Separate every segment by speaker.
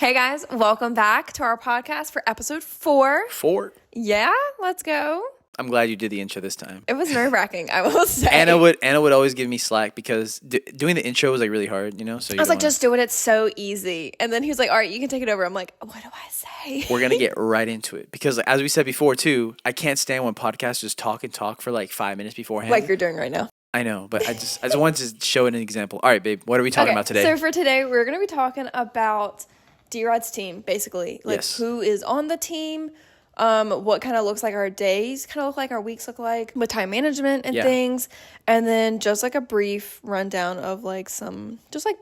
Speaker 1: Hey guys, welcome back to our podcast for episode 4.
Speaker 2: 4?
Speaker 1: Yeah, let's go.
Speaker 2: I'm glad you did the intro this time.
Speaker 1: It was nerve-wracking, I will say.
Speaker 2: Anna would always give me slack because doing the intro was like really hard, So
Speaker 1: I was like, just do it. It's so easy. And then he was like, all right, you can take it over. I'm like, what do I say?
Speaker 2: we're gonna get right into it because, as we said before too, I can't stand when podcasts just talk and talk for like 5 minutes beforehand.
Speaker 1: Like you're doing right now.
Speaker 2: I know, but I just wanted to show it an example. All right, babe, what are we talking about today?
Speaker 1: So for today, we're going to be talking about Drod's team, basically. Like who is on the team, what kind of looks like our days, kind of look like our weeks look like with time management and things. And then just like a brief rundown of like some, just like,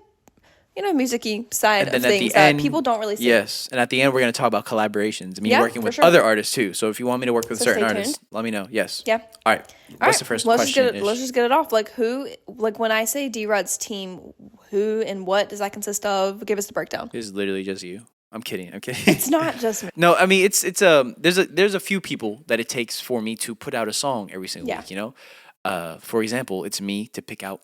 Speaker 1: music-y side of things that people don't really see.
Speaker 2: Yes, and at the end, we're going to talk about collaborations. Working with
Speaker 1: sure.
Speaker 2: other artists too. So if you want me to work with certain artists, let me know. Yes.
Speaker 1: Yeah.
Speaker 2: All right. What's the first question?
Speaker 1: Let's just get it off. Like when I say Drod's team, who and what does that consist of? Give us the breakdown.
Speaker 2: It's literally just you. I'm kidding.
Speaker 1: It's not just me.
Speaker 2: No, I mean it's there's a few people that it takes for me to put out a song every single week. For example, it's me to pick out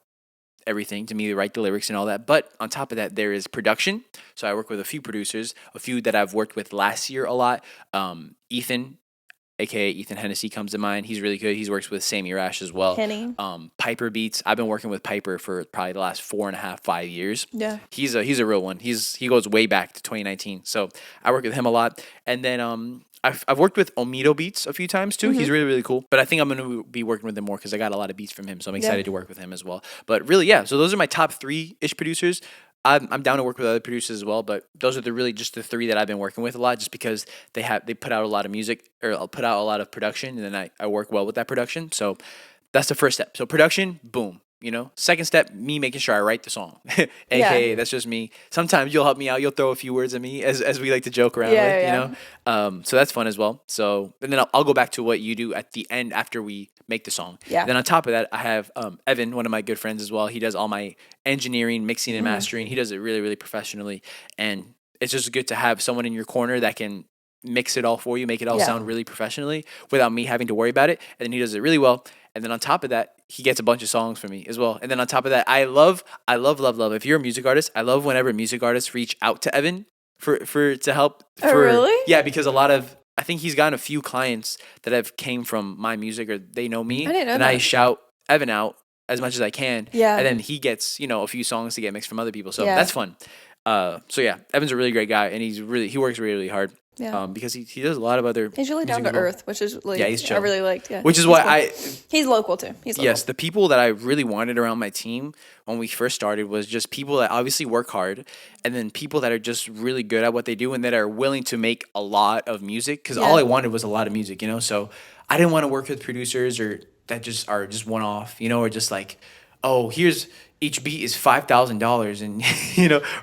Speaker 2: everything, to me to write the lyrics and all that. But on top of that, there is production. So I work with a few producers, a few that I've worked with last year a lot. Ethan, aka Ethan Hennessy, comes to mind. He's really good. He's works with Sammy Rash as well.
Speaker 1: Kenny.
Speaker 2: Piper Beats. I've been working with Piper for probably the last 4.5, 5 years.
Speaker 1: Yeah.
Speaker 2: He's a real one. He goes way back to 2019. So I work with him a lot. And then I've worked with Omido Beats a few times too. Mm-hmm. He's really, really cool. But I think I'm going to be working with him more because I got a lot of beats from him. So I'm excited to work with him as well. But really, so those are my top 3-ish producers. I'm down to work with other producers as well, but those are just the 3 that I've been working with a lot, just because they put out a lot of music, or I'll put out a lot of production, and then I work well with that production. So that's the first step. So production, boom. Second step, me making sure I write the song, aka that's just me. Sometimes you'll help me out. You'll throw a few words at me, as we like to joke around with, So that's fun as well. So, and then I'll go back to what you do at the end after we make the song.
Speaker 1: Yeah.
Speaker 2: Then on top of that, I have Evan, one of my good friends as well. He does all my engineering, mixing, and mastering. He does it really, really professionally, and it's just good to have someone in your corner that can mix it all for you, make it all sound really professionally without me having to worry about it. And then he does it really well. And then on top of that, he gets a bunch of songs for me as well. And then on top of that, I love. If you're a music artist, I love whenever music artists reach out to Evan to help.
Speaker 1: Oh, really?
Speaker 2: Yeah, because I think he's gotten a few clients that have came from my music, or they know me.
Speaker 1: I didn't know
Speaker 2: and
Speaker 1: that.
Speaker 2: I shout Evan out as much as I can.
Speaker 1: Yeah.
Speaker 2: And then he gets, a few songs to get mixed from other people. So that's fun. Evan's a really great guy, and he works really, really hard.
Speaker 1: Yeah.
Speaker 2: Because he does a lot of other.
Speaker 1: He's really down to earth, which is like
Speaker 2: he's chill.
Speaker 1: I really liked. Yeah.
Speaker 2: Which is why
Speaker 1: he's local too. He's local.
Speaker 2: Yes, the people that I really wanted around my team when we first started was just people that obviously work hard, and then people that are just really good at what they do and that are willing to make a lot of music. Because all I wanted was a lot of music, So I didn't want to work with producers or that just are just one off, or just like, oh, here's. Each beat is $5,000, and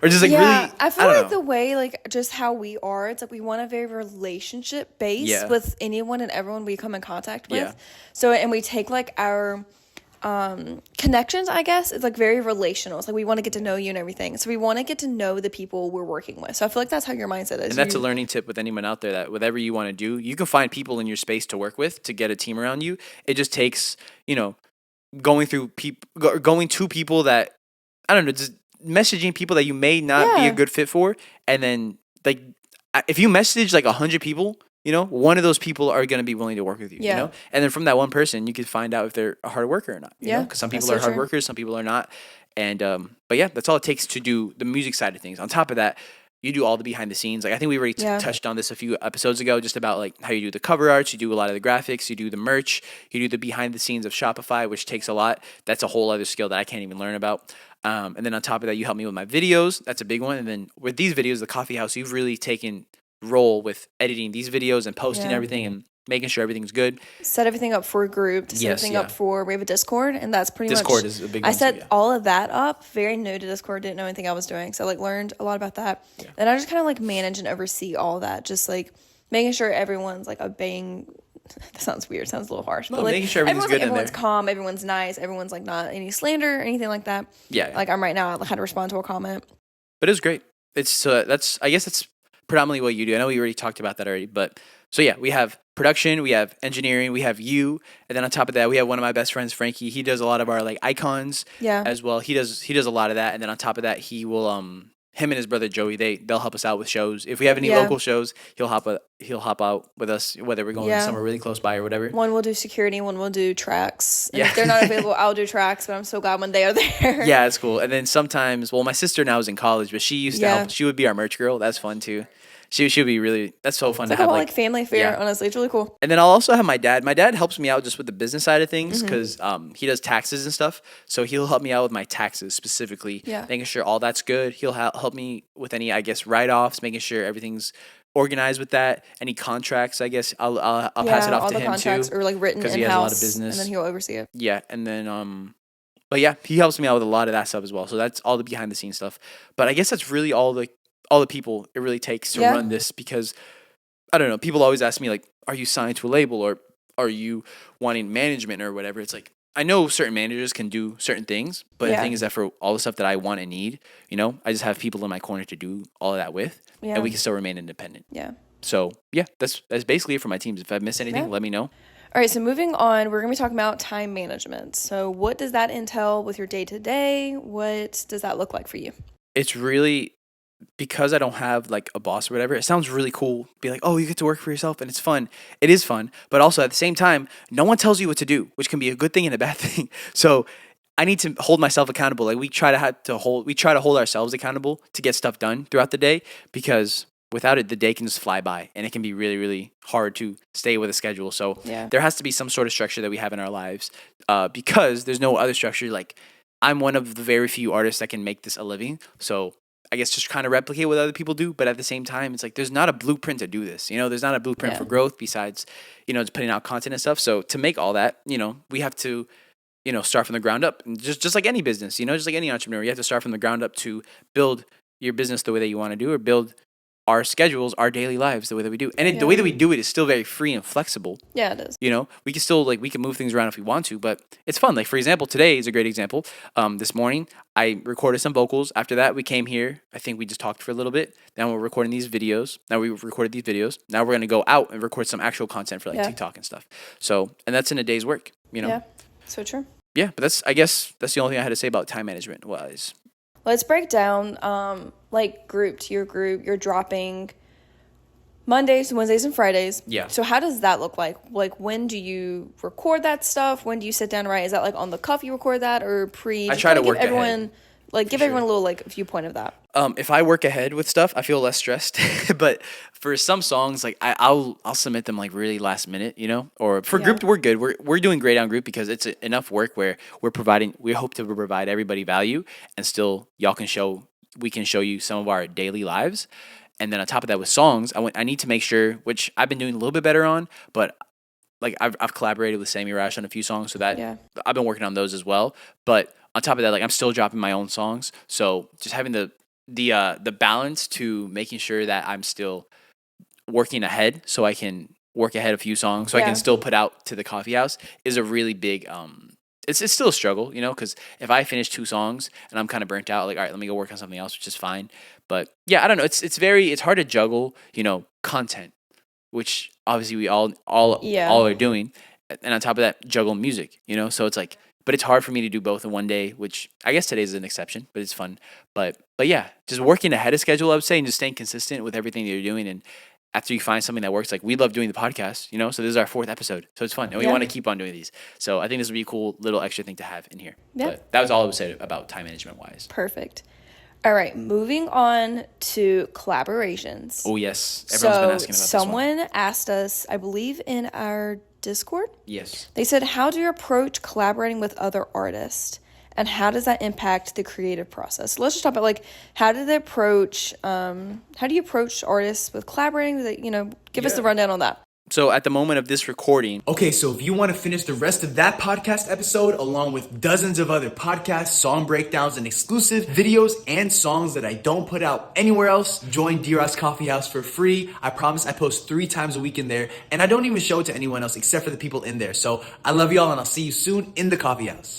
Speaker 2: or just like really.
Speaker 1: I feel like the way just how we are, it's like we want a very relationship based with anyone and everyone we come in contact with. Yeah. So and we take our connections, I guess, it's very relational. It's we want to get to know you and everything. So we want to get to know the people we're working with. So I feel like that's how your mindset is.
Speaker 2: And that's a learning tip with anyone out there, that whatever you want to do, you can find people in your space to work with to get a team around you. It just takes going to people that, I don't know, just messaging people that you may not be a good fit for. And then if you message 100 people, one of those people are going to be willing to work with you, And then from that one person, you can find out if they're a hard worker or not, because some people are hard workers, some people are not. And, but that's all it takes to do the music side of things. On top of that, you do all the behind the scenes. I think we already touched on this a few episodes ago, just about how you do the cover arts, you do a lot of the graphics, you do the merch, you do the behind the scenes of Shopify, which takes a lot. That's a whole other skill that I can't even learn about. And then on top of that, you help me with my videos. That's a big one. And then with these videos, the Coffeehouse, you've really taken role with editing these videos and posting everything and making sure everything's good.
Speaker 1: Set everything up for a group. Set everything up for, we have a Discord, and that's pretty
Speaker 2: Discord
Speaker 1: much.
Speaker 2: Discord is a big one.
Speaker 1: I set all of that up. Very new to Discord. Didn't know anything I was doing. So learned a lot about that. Yeah. And I just kind of manage and oversee all that. Just making sure everyone's obeying. That sounds weird. Sounds a little harsh.
Speaker 2: No, but making sure everything's good in there.
Speaker 1: Everyone's calm. Everyone's nice. Everyone's not any slander or anything like that.
Speaker 2: Yeah.
Speaker 1: I'm right now. I had to respond to a comment.
Speaker 2: But it was great. It's I guess that's predominantly what you do. I know we already talked about that already, but so we have production, we have engineering, we have you, and then on top of that, we have one of my best friends, Frankie. He does a lot of our icons as well. He does a lot of that, and then on top of that, he will him and his brother Joey, they'll help us out with shows. If we have any local shows, he'll hop out with us, whether we're going somewhere really close by or whatever.
Speaker 1: One will do security, one will do tracks. And if they're not available, I'll do tracks, but I'm so glad when they are there.
Speaker 2: Yeah, it's cool. And then sometimes, my sister now is in college, but she used to help. She would be our merch girl. That's fun too. She'll be really, that's so fun to have.
Speaker 1: Like family affair, honestly. It's really cool.
Speaker 2: And then I'll also have my dad. My dad helps me out just with the business side of things because he does taxes and stuff. So he'll help me out with my taxes specifically, making sure all that's good. He'll help me with any, I guess, write-offs, making sure everything's organized with that. Any contracts, I guess, I'll pass it off to him too.
Speaker 1: All the contracts are like written in-house.
Speaker 2: Because he has a lot of business.
Speaker 1: And then he'll oversee it.
Speaker 2: Yeah, and then, but yeah, he helps me out with a lot of that stuff as well. So that's all the behind-the-scenes stuff. But I guess that's really all the people it really takes to run this, because I don't know, people always ask me like, are you signed to a label or are you wanting management or whatever? It's like, I know certain managers can do certain things, but the thing is that for all the stuff that I want and need, I just have people in my corner to do all of that with, and we can still remain independent. Yeah. So yeah, that's basically it for my teams. If I miss anything, let me know.
Speaker 1: All right, so moving on, we're going to be talking about time management. So what does that entail with your day-to-day? What does that look like for you?
Speaker 2: It's really, because I don't have like a boss or whatever, it sounds really cool. Be like, oh, you get to work for yourself and it's fun. It is fun. But also at the same time, no one tells you what to do, which can be a good thing and a bad thing. So I need to hold myself accountable. Like we try to hold ourselves accountable to get stuff done throughout the day, because without it, the day can just fly by and it can be really, really hard to stay with a schedule. So there has to be some sort of structure that we have in our lives, because there's no other structure. Like I'm one of the very few artists that can make this a living. So I guess just kind of replicate what other people do, but at the same time, it's like there's not a blueprint to do this. There's not a blueprint for growth besides, just putting out content and stuff. So to make all that, we have to, start from the ground up. And just like any business, just like any entrepreneur, you have to start from the ground up to build your business the way that you want to do, or build our schedules, our daily lives the way that we do. And the way that we do it is still very free and flexible. Yeah, it is. We can still we can move things around if we want to, but it's fun. Like for example, today is a great example. This morning I recorded some vocals. After that, we came here. I think we just talked for a little bit. Then we're recording these videos. Now we recorded these videos. Now we're going to go out and record some actual content for TikTok and stuff. So, and that's in a day's work, Yeah,
Speaker 1: so true.
Speaker 2: Yeah, but I guess that's the only thing I had to say about time management wise.
Speaker 1: Let's break down, your group. You're dropping Mondays, Wednesdays, and Fridays. Yeah. So how does that look like? Like, when do you record that stuff? When do you sit down and write? Is that like on the cuff you record that, or pre?
Speaker 2: I try to work
Speaker 1: everyone,
Speaker 2: ahead.
Speaker 1: Give everyone a little viewpoint of that.
Speaker 2: If I work ahead with stuff, I feel less stressed. But for some songs, I'll submit them really last minute, Or for group, we're good. We're doing great on group because it's enough work where we hope to provide everybody value, and still we can show you some of our daily lives. And then on top of that, with songs, I need to make sure, which I've been doing a little bit better on, but I've collaborated with Sammy Rash on a few songs, so that I've been working on those as well. But on top of that, I'm still dropping my own songs, so just having the balance to making sure that I'm still working ahead, so I can work ahead a few songs, so I can still put out to the Coffeehouse, is a really big. It's still a struggle, because if I finish 2 songs and I'm kind of burnt out, all right, let me go work on something else, which is fine. But yeah, I don't know. It's hard to juggle, content, which obviously we all are doing, and on top of that, juggle music, So it's but it's hard for me to do both in one day, which I guess today is an exception, but it's fun. But yeah, just working ahead of schedule, I would say, and just staying consistent with everything that you're doing. And after you find something that works, we love doing the podcast, So this is our 4th episode, so it's fun, and we want to keep on doing these. So I think this would be a cool little extra thing to have in here. Yeah. But that was all I would say about time management wise.
Speaker 1: Perfect. All right, moving on to collaborations.
Speaker 2: Oh yes, everyone's been asking about
Speaker 1: someone asked us, I believe in our Discord.
Speaker 2: Yes.
Speaker 1: They said, how do you approach collaborating with other artists? And how does that impact the creative process? So let's just talk about how do you approach artists with collaborating? Give us the rundown on that.
Speaker 2: So at the moment of this recording.
Speaker 3: Okay, so if you want to finish the rest of that podcast episode, along with dozens of other podcasts, song breakdowns, and exclusive videos and songs that I don't put out anywhere else, join Drod's Coffeehouse for free. I promise I post 3 times a week in there, and I don't even show it to anyone else except for the people in there. So I love y'all, and I'll see you soon in the Coffeehouse.